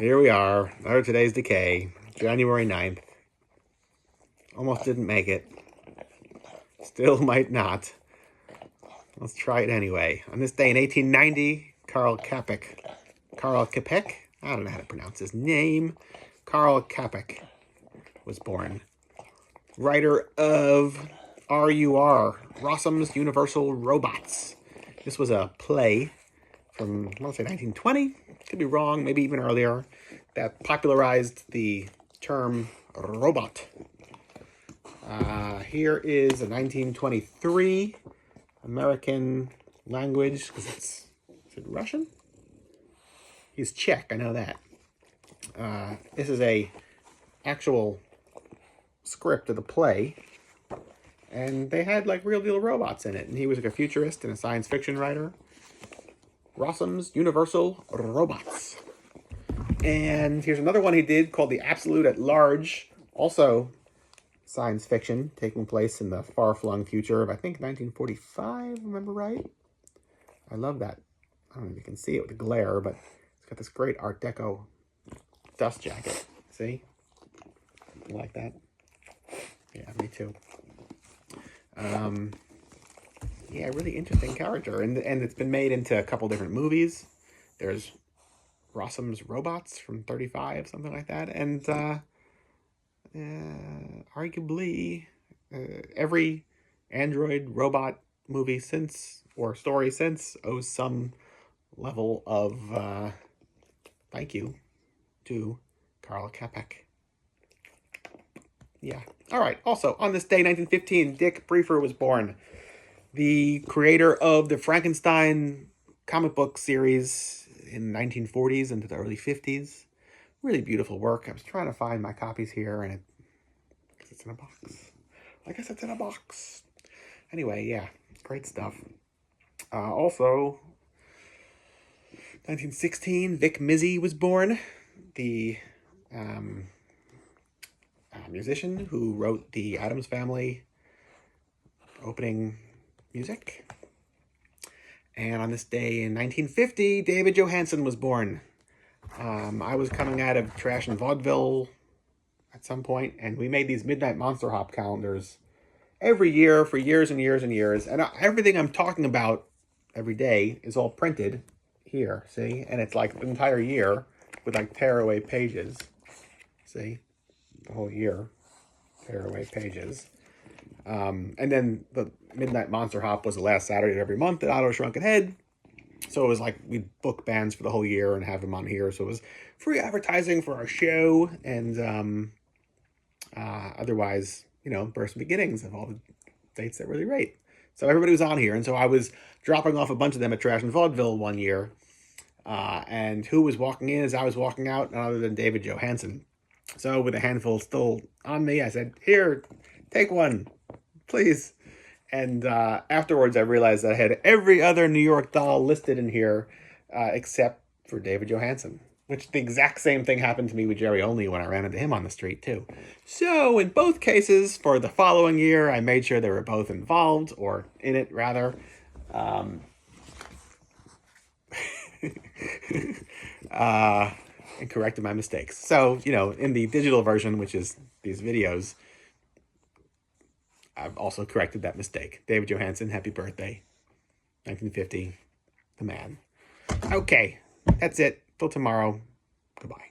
Here we are. Another Today's Decay. January 9th. Almost didn't make it. Still might not. Let's try it anyway. On this day in 1890, Karl Čapek. I don't know how to pronounce his name. Karl Čapek was born. Writer of RUR, Rossum's Universal Robots. This was a play from, I want to say 1920. Could be wrong, maybe even earlier. That popularized the term robot. Here is a 1923 American language, because is it Russian? He's Czech, I know that. This is a actual script of the play, and they had like real deal robots in it, and he was like a futurist and a science fiction writer. Rossum's Universal Robots. And here's another one he did called The Absolute at Large, also science fiction, taking place in the far-flung future of, I think, 1945, remember right? I love that. I don't know if you can see it with the glare, but it's got this great Art Deco dust jacket. See? You like that? Yeah, me too. Yeah, really interesting character. And it's been made into a couple different movies. There's Rossum's Robots from 35, something like that. And arguably every android robot movie since, or story since, owes some level of thank you to Karl Čapek. Yeah. All right. Also, on this day, 1915, Dick Briefer was born. The creator of the Frankenstein comic book series in the 1940s into the early 50s. Really beautiful work. I was trying to find my copies here, and it's in a box. I guess it's in a box. Anyway, yeah, great stuff. Also, 1916, Vic Mizzy was born. The musician who wrote the Addams Family opening music. And on this day in 1950, David Johansen was born. I was coming out of Trash and Vaudeville at some point, and we made these Midnight Monster Hop calendars every year for years and years and years. And everything I'm talking about every day is all printed here, see? And it's like the entire year with like tearaway pages. See? The whole year, tearaway pages. And then the Midnight Monster Hop was the last Saturday of every month at Otto Shrunken Head. So it was like we'd book bands for the whole year and have them on here. So it was free advertising for our show, and otherwise, you know, births and beginnings of all the dates that really rate. So everybody was on here, and so I was dropping off a bunch of them at Trash and Vaudeville one year. And who was walking in as I was walking out, none other than David Johansen. So with a handful still on me, I said, "Here, take one, please." And afterwards, I realized that I had every other New York doll listed in here except for David Johansen, which the exact same thing happened to me with Jerry Only when I ran into him on the street, too. So in both cases, for the following year, I made sure they were both involved, or in it, rather. And corrected my mistakes. So, you know, in the digital version, which is these videos, I've also corrected that mistake. David Johansen, happy birthday. 1950, the man. Okay, that's it. Till tomorrow. Goodbye.